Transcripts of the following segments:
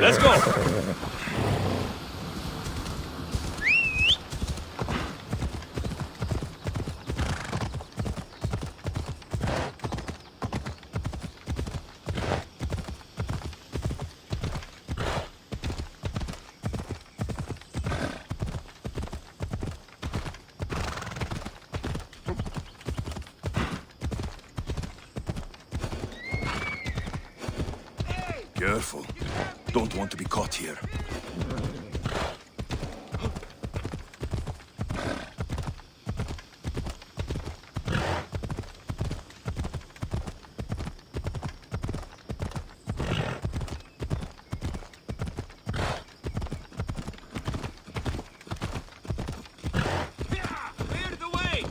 Let's go! Careful. Don't want to be caught here. Clear the way!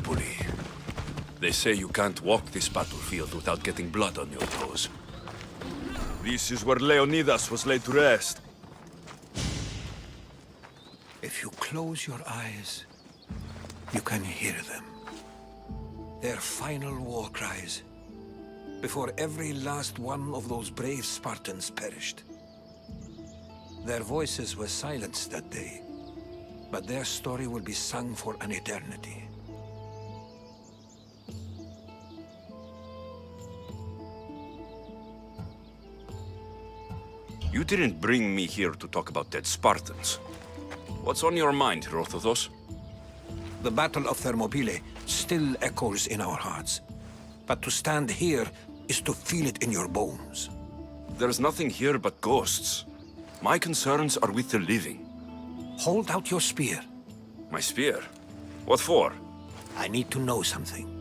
Gallipoli. They say you can't walk this battlefield without getting blood on your toes. This is where Leonidas was laid to rest. If you close your eyes, you can hear them. Their final war cries, before every last one of those brave Spartans perished. Their voices were silenced that day, but their story will be sung for an eternity. You didn't bring me here to talk about dead Spartans. What's on your mind, Herodotus? The Battle of Thermopylae still echoes in our hearts. But to stand here is to feel it in your bones. There's nothing here but ghosts. My concerns are with the living. Hold out your spear. My spear? What for? I need to know something.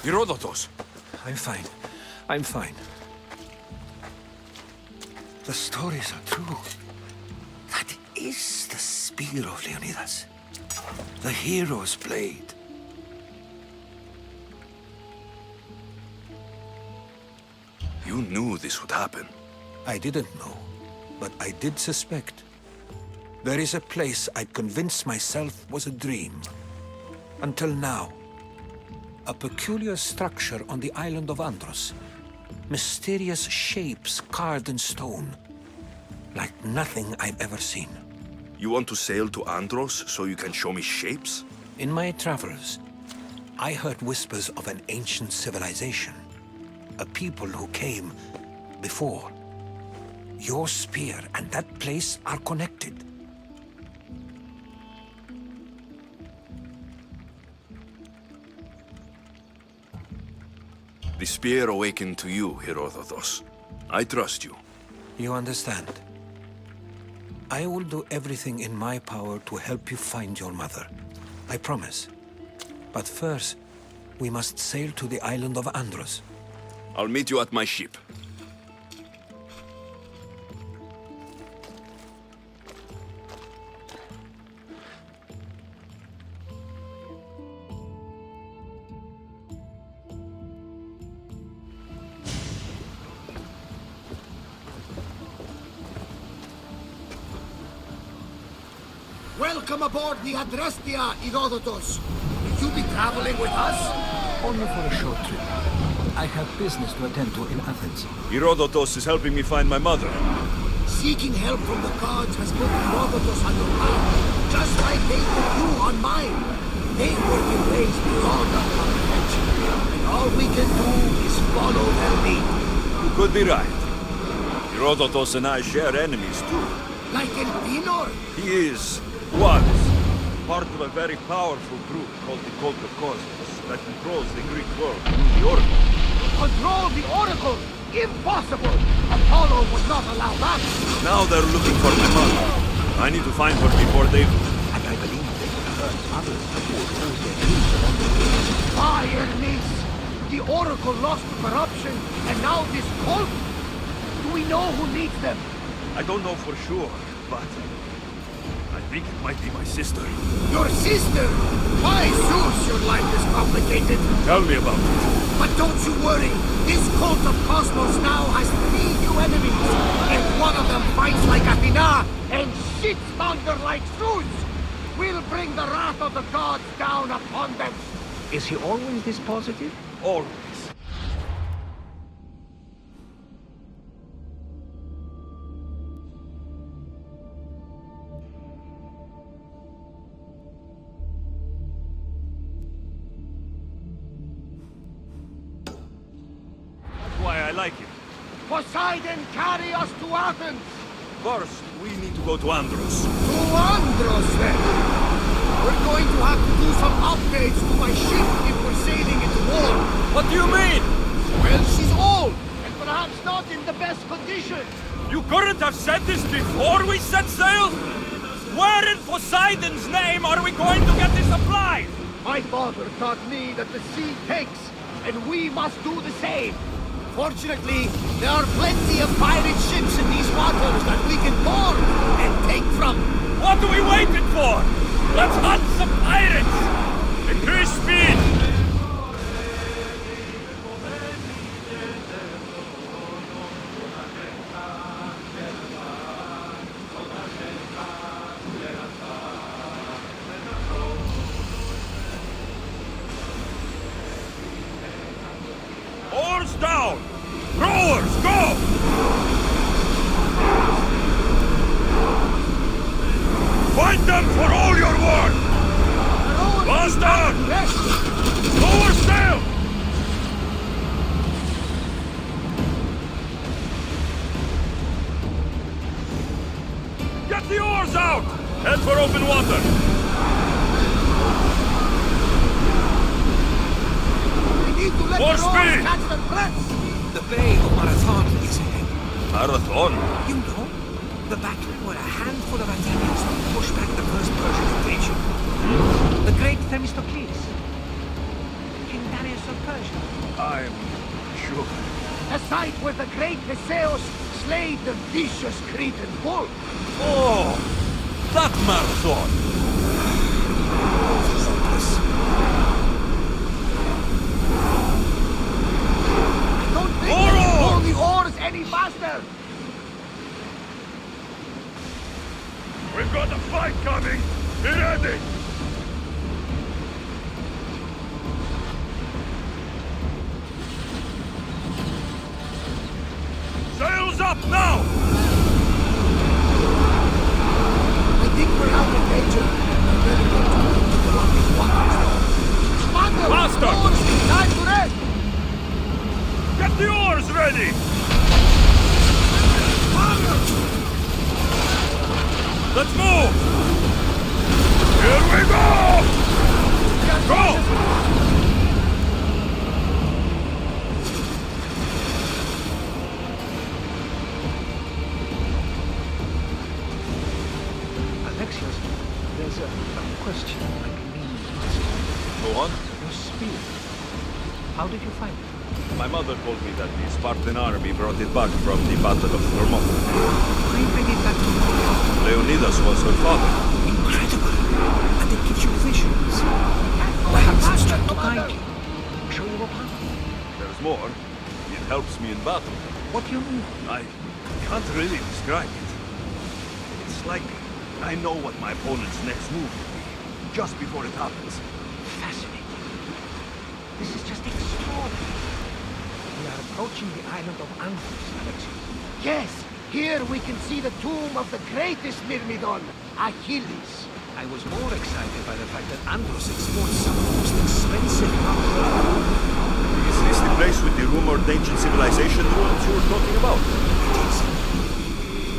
Herodotus! I'm fine. I'm fine. The stories are true. That is the spear of Leonidas. The hero's blade. You knew this would happen. I didn't know, but I did suspect. There is a place I'd convinced myself was a dream. Until now. A peculiar structure on the island of Andros. Mysterious shapes carved in stone. Like nothing I've ever seen. You want to sail to Andros so you can show me shapes? In my travels, I heard whispers of an ancient civilization. A people who came before. Your spear and that place are connected. The spear awakened to you, Herodotus. I trust you. You understand. I will do everything in my power to help you find your mother. I promise. But first, we must sail to the island of Andros. I'll meet you at my ship. Welcome aboard the Adrestia, Herodotus. Will you be traveling with us? Only for a short trip. I have business to attend to in Athens. Herodotus is helping me find my mother. Seeking help from the gods has put Herodotus on your path, just like they put you on mine. They work in ways beyond our comprehension, and all we can do is follow their lead. You could be right. Herodotus and I share enemies too. Like Elpinor? He was, part of a very powerful group called the Cult of Cosmos that controls the Greek world through the Oracle. Control the Oracle? Impossible! Apollo would not allow that! Now they're looking for my mother. I need to find her before they do. And I believe they will hurt others who oppose their dreams along the way. Fire, niece! The Oracle lost to corruption, and now this cult? Do we know who leads them? I don't know for sure, but I think it might be my sister. Your sister? Why, Zeus, your life is complicated. Tell me about it. But don't you worry. This cult of Cosmos now has 3 new enemies. And one of them fights like Athena and shits thunder like Zeus. We'll bring the wrath of the gods down upon them. Is he always this positive? Always. Why I like him. Poseidon, carry us to Athens. First, we need to go to Andros. To Andros, then. We're going to have to do some upgrades to my ship if we're sailing into war. What do you mean? Well, she's old, and perhaps not in the best condition. You couldn't have said this before we set sail? Where in Poseidon's name are we going to get the supplies? My father taught me that the sea takes, and we must do the same. Fortunately, there are plenty of pirate ships in these waters that we can board and take from. What are we waiting for? Let's hunt some pirates! Increase speed! Oars down! Rowers, go! Fight them for all your worth! Bastard! Lower sail! Get the oars out! Head for open water! We need to let More the speed! oars catch their breaths. The Bay of Marathon is ahead. Marathon? You know, the battle where a handful of Athenians pushed back the first Persian invasion. The great Themistocles. King Darius of Persia. I'm sure. The site where the great Theseus slayed the vicious Cretan bull. Oh! That marathon! Hopeless. Don't think we can pull the oars any faster. We've got a fight coming! Be ready! Sails up now! I think we're out of danger. Better get to move to the these waters. Commander! Faster! Oars! Time to rest! Get the oars ready! Let's move! Here we go! Go! Alexios, there's a question I mean to ask you. Go on. Your spear. How did you find it? My mother told me that the Spartan army brought it back from the Battle of Thermopylae. Why bring it back to me? Leonidas was her father. Incredible. And it gives you visions. Perhaps it's trying to guide you. Show you a path. There's more. It helps me in battle. What do you mean? I can't really describe it. It's like I know what my opponent's next move will be, just before it happens. Fascinating. This is just extraordinary. We are approaching the island of Andros, Alexei. Yes, here we can see the tomb of the greatest Myrmidon, Achilles. I was more excited by the fact that Andros exports some of the most expensive parkour. Is this the place with the rumored ancient civilization ruins you were talking about? It is.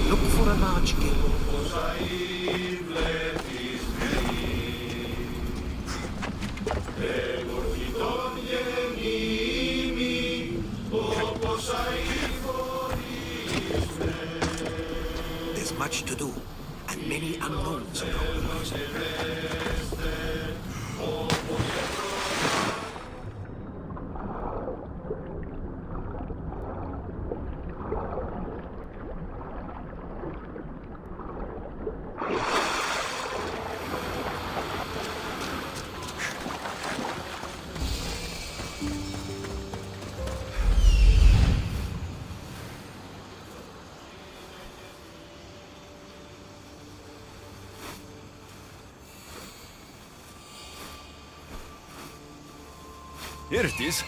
Look for a large gate. There's much to do, and many unknowns around the place. Here it is.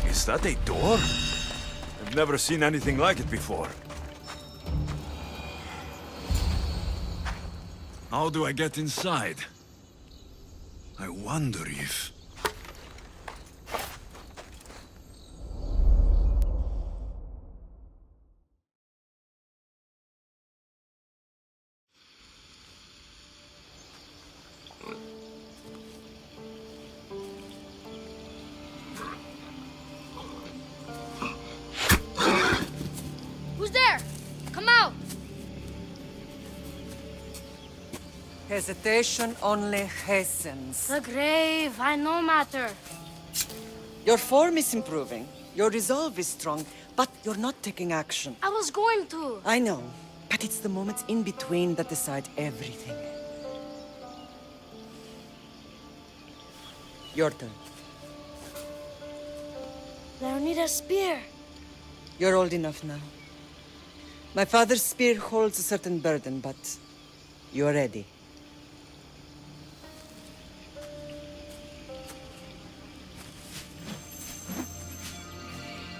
Is that a door? I've never seen anything like it before. How do I get inside? I wonder if... Who's there? Come out! Hesitation only hastens. The grave, I no matter. Your form is improving. Your resolve is strong, but you're not taking action. I was going to. I know, but it's the moments in between that decide everything. Your turn. Leonida's spear. You're old enough now. My father's spear holds a certain burden, but you're ready.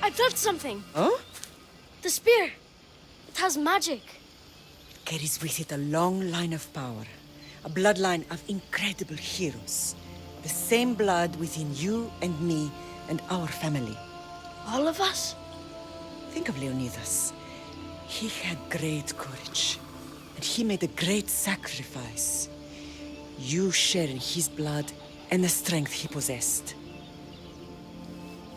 I felt something. Huh? The spear. It has magic. Carries with it a long line of power. A bloodline of incredible heroes. The same blood within you and me and our family. All of us? Think of Leonidas. He had great courage, and he made a great sacrifice. You share in his blood and the strength he possessed.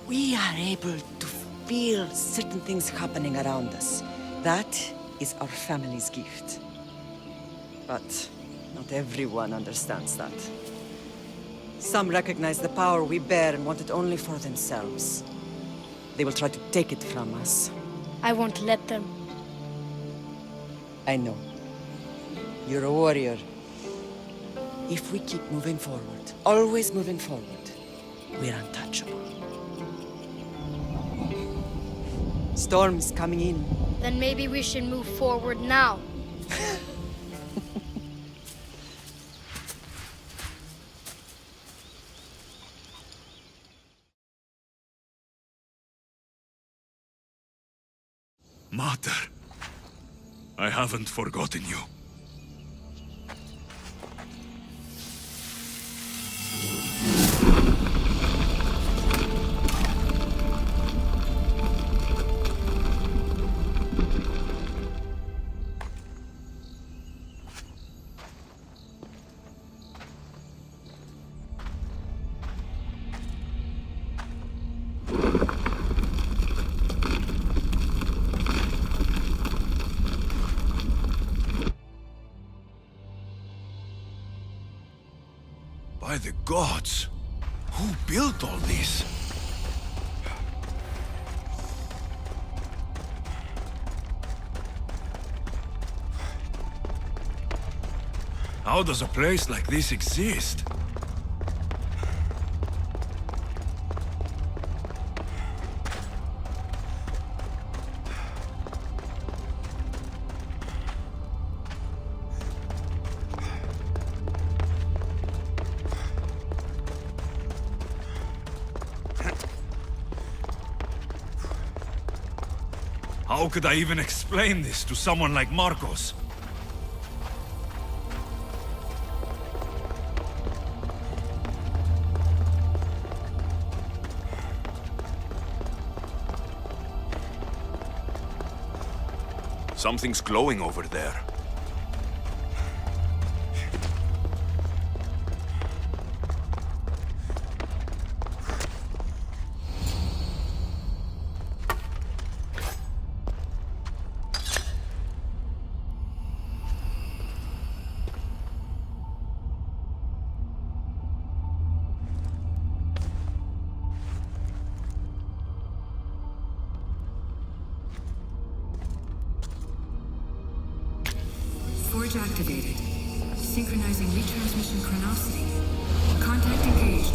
We are able to feel certain things happening around us. That is our family's gift. But not everyone understands that. Some recognize the power we bear and want it only for themselves. They will try to take it from us. I won't let them. I know. You're a warrior. If we keep moving forward, always moving forward, we're untouchable. Storm's coming in. Then maybe we should move forward now. Mater, I haven't forgotten you. By the gods! Who built all this? How does a place like this exist? How could I even explain this to someone like Marcos? Something's glowing over there. Forge activated. Synchronizing retransmission chronicity. Contact engaged.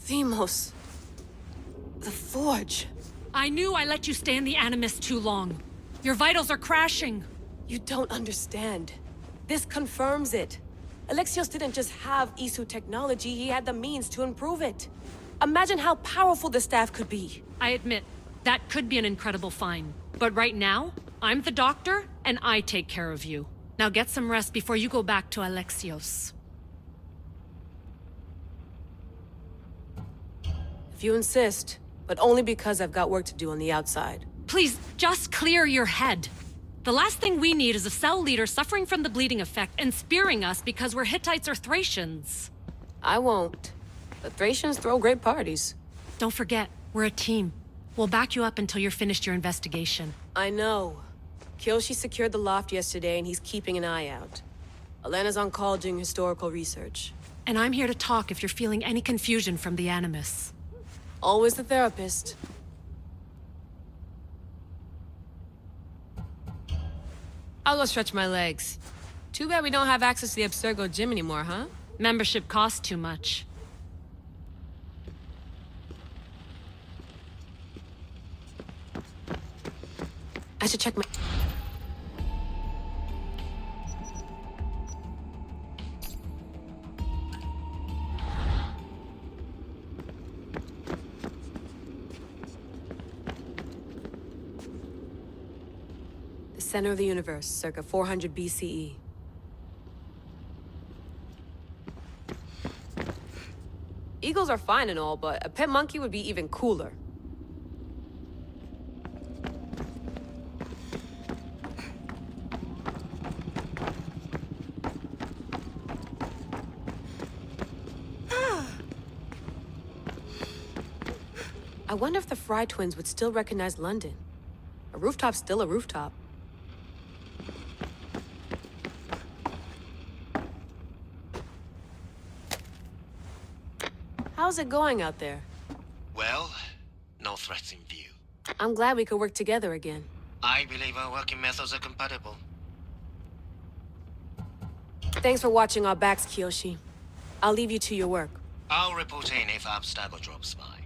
Themos. The Forge. I knew I let you stay in the Animus too long. Your vitals are crashing. You don't understand. This confirms it. Alexios didn't just have Isu technology, he had the means to improve it. Imagine how powerful the staff could be. I admit, that could be an incredible find. But right now, I'm the doctor, and I take care of you. Now get some rest before you go back to Alexios. If you insist, but only because I've got work to do on the outside. Please, just clear your head. The last thing we need is a cell leader suffering from the bleeding effect and spearing us because we're Hittites or Thracians. I won't. The Thracians throw great parties. Don't forget, we're a team. We'll back you up until you're finished your investigation. I know. Kyoshi secured the loft yesterday and he's keeping an eye out. Elena's on call doing historical research. And I'm here to talk if you're feeling any confusion from the Animus. Always the therapist. I'll go stretch my legs. Too bad we don't have access to the Abstergo gym anymore, huh? Membership costs too much. I should check my... The center of the universe, circa 400 BCE. Eagles are fine and all, but a pet monkey would be even cooler. I wonder if the Fry twins would still recognize London. A rooftop's still a rooftop. How's it going out there? Well, no threats in view. I'm glad we could work together again. I believe our working methods are compatible. Thanks for watching our backs, Kiyoshi. I'll leave you to your work. I'll report in if obstacle drops by.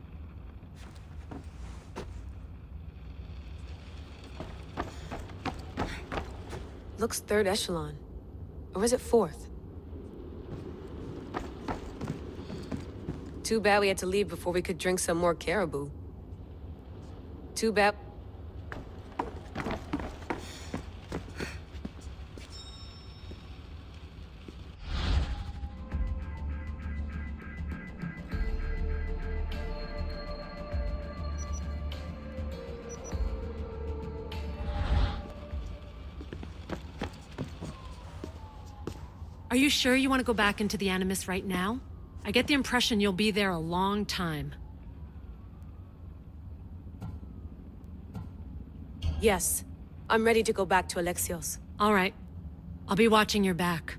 Looks third echelon. Or is it fourth? Too bad we had to leave before we could drink some more caribou. Too bad... Are you sure you want to go back into the Animus right now? I get the impression you'll be there a long time. Yes. I'm ready to go back to Alexios. All right. I'll be watching your back.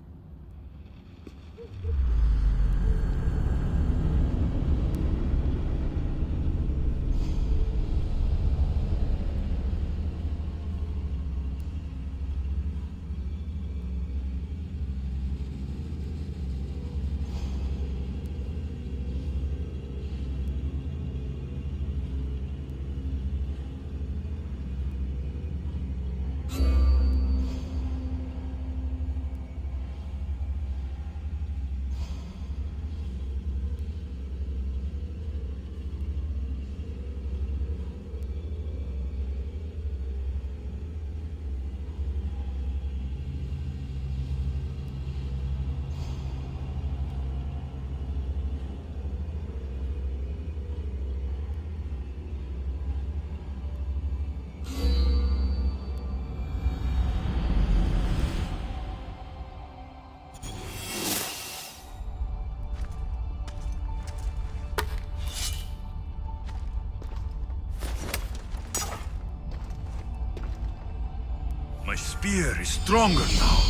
My spear is stronger now.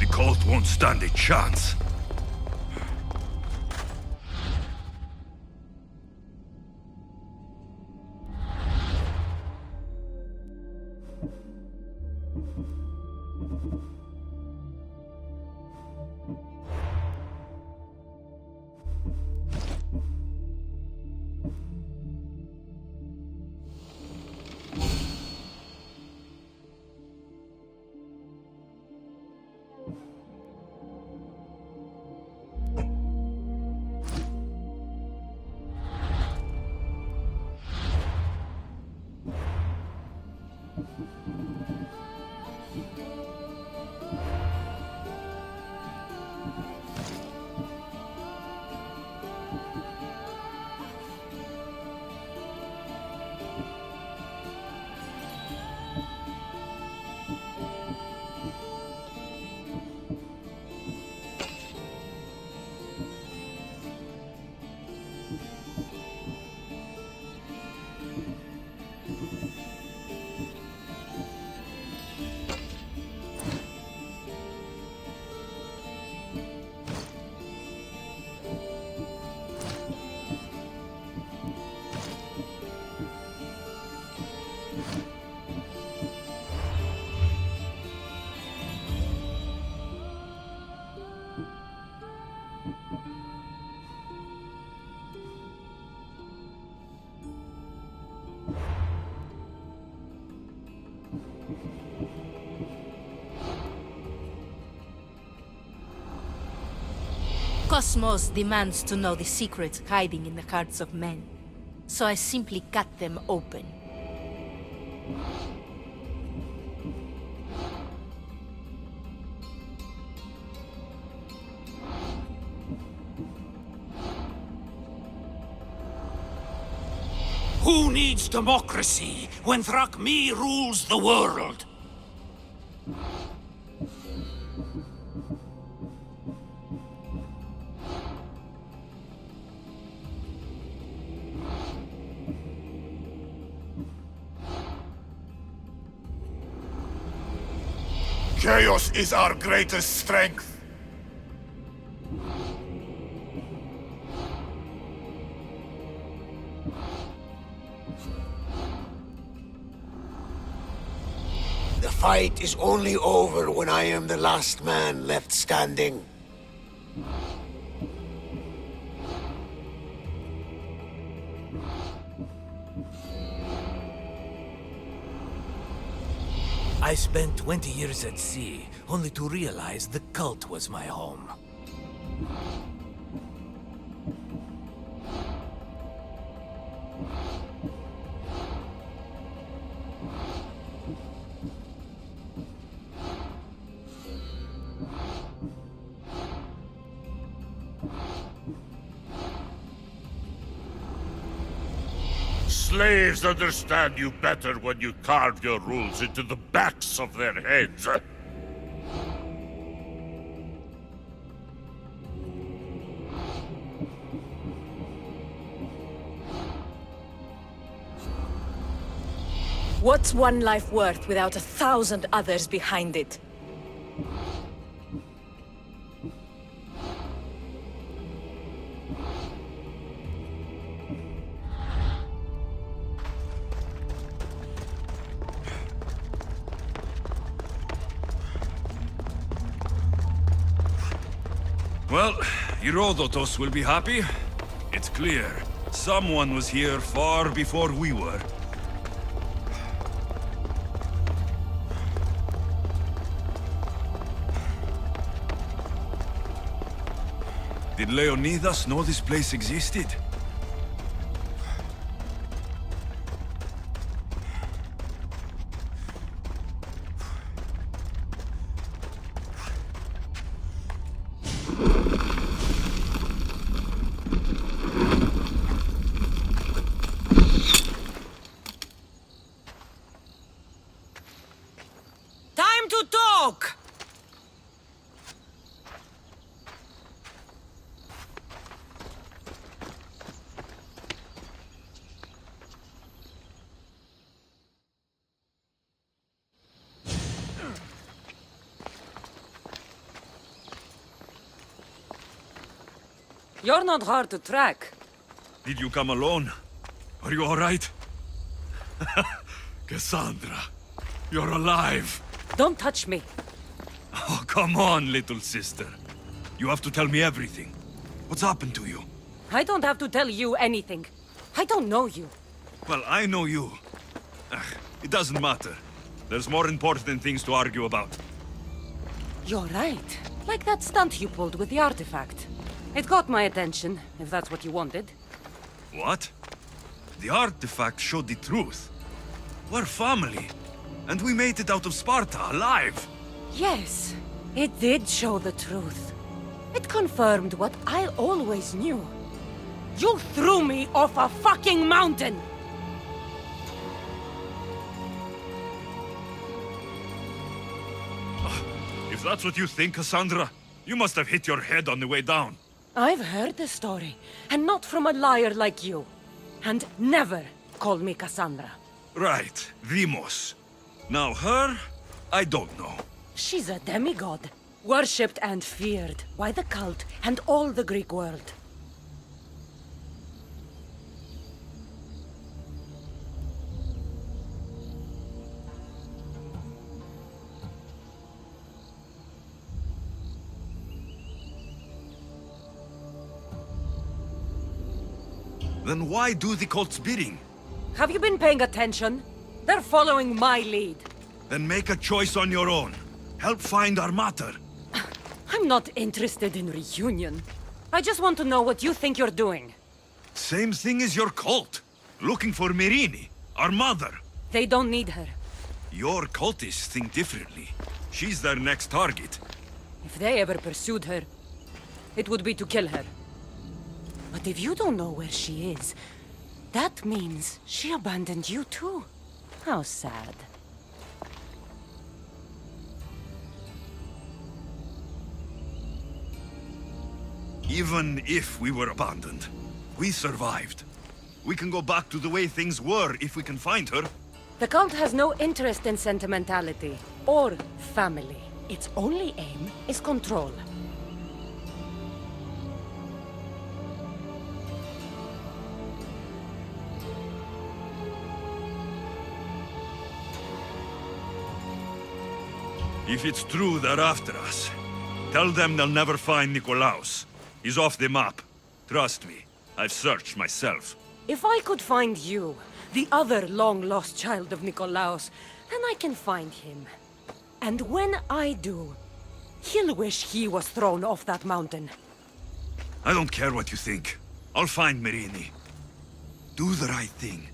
The cult won't stand a chance. Cosmos demands to know the secrets hiding in the hearts of men, so I simply cut them open. Who needs democracy when Thrakmi rules the world? Chaos is our greatest strength. fight is only over when I am the last man left standing. I spent 20 years at sea, only to realize the cult was my home. Slaves understand you better when you carve your rules into the backs of their heads. What's one life worth without 1,000 others behind it? Well, Herodotus will be happy. It's clear. Someone was here far before we were. Did Leonidas know this place existed? Time to talk! You're not hard to track. Did you come alone? Are you all right? Cassandra, you're alive. Don't touch me. Oh, come on, little sister. You have to tell me everything. What's happened to you? I don't have to tell you anything. I don't know you. Well, I know you. It doesn't matter. There's more important things to argue about. You're right. Like that stunt you pulled with the artifact. It got my attention, if that's what you wanted. What? The artifact showed the truth. We're family. And we made it out of Sparta, alive. Yes, it did show the truth. It confirmed what I always knew. You threw me off a fucking mountain! If that's what you think, Cassandra, you must have hit your head on the way down. I've heard the story, and not from a liar like you. And never call me Cassandra. Right, Demos. Now her, I don't know. She's a demigod, worshipped and feared by the cult and all the Greek world. Then why do the cult's bidding? Have you been paying attention? They're following my lead. Then make a choice on your own. Help find our mater. I'm not interested in reunion. I just want to know what you think you're doing. Same thing as your cult. Looking for Myrine, our mother. They don't need her. Your cultists think differently. She's their next target. If they ever pursued her, it would be to kill her. But if you don't know where she is, that means she abandoned you too. How sad. Even if we were abandoned, we survived. We can go back to the way things were if we can find her. The cult has no interest in sentimentality or family. Its only aim is control. If it's true they're after us, tell them they'll never find Nikolaos. He's off the map. Trust me, I've searched myself. If I could find you, the other long-lost child of Nikolaos, then I can find him. And when I do, he'll wish he was thrown off that mountain. I don't care what you think. I'll find Merini. Do the right thing.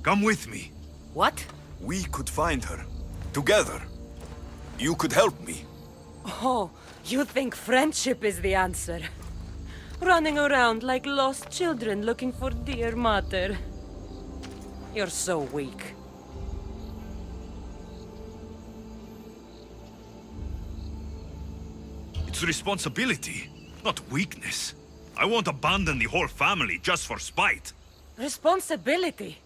Come with me. What? We could find her. Together. You could help me. Oh, you think friendship is the answer? Running around like lost children looking for dear mother. You're so weak. It's responsibility, not weakness. I won't abandon the whole family just for spite. Responsibility?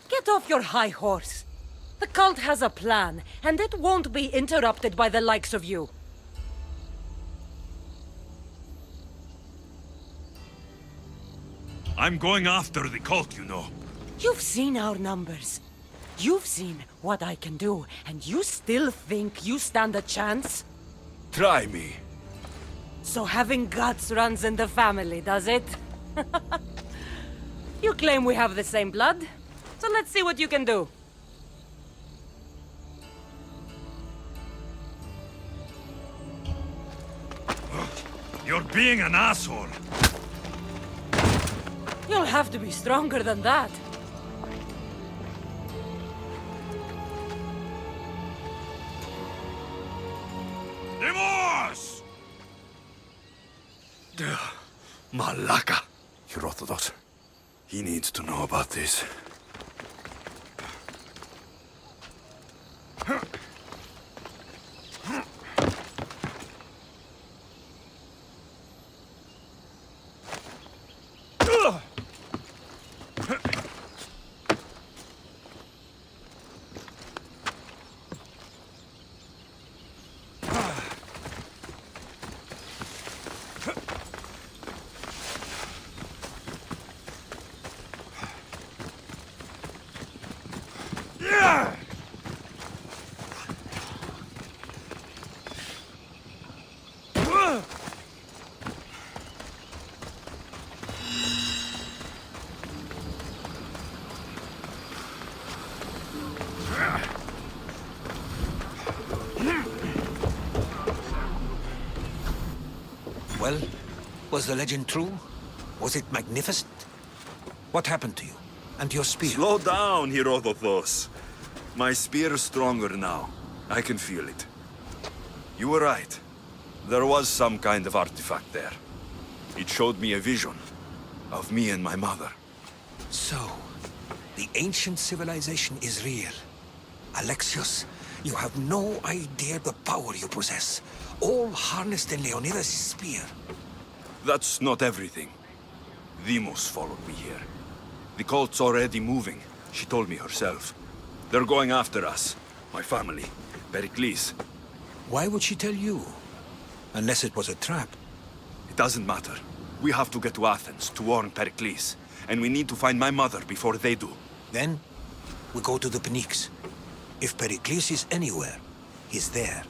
Get off your high horse. The cult has a plan, and it won't be interrupted by the likes of you. I'm going after the cult, you know. You've seen our numbers. You've seen what I can do, and you still think you stand a chance? Try me. So having guts runs in the family, does it? You claim we have the same blood, so let's see what you can do. You're being an asshole. You'll have to be stronger than that. Demos! Malaka. You're orthodox. He needs to know about this. Well, was the legend true? Was it magnificent? What happened to you? And your spear? Slow down, Herodotos. My spear is stronger now. I can feel it. You were right. There was some kind of artifact there. It showed me a vision of me and my mother. So, the ancient civilization is real. Alexios, you have no idea the power you possess. All harnessed in Leonidas' spear. That's not everything. Demos followed me here. The cult's already moving. She told me herself. They're going after us. My family. Pericles. Why would she tell you? Unless it was a trap. It doesn't matter. We have to get to Athens to warn Pericles. And we need to find my mother before they do. Then, we go to the Pnyx. If Pericles is anywhere, he's there.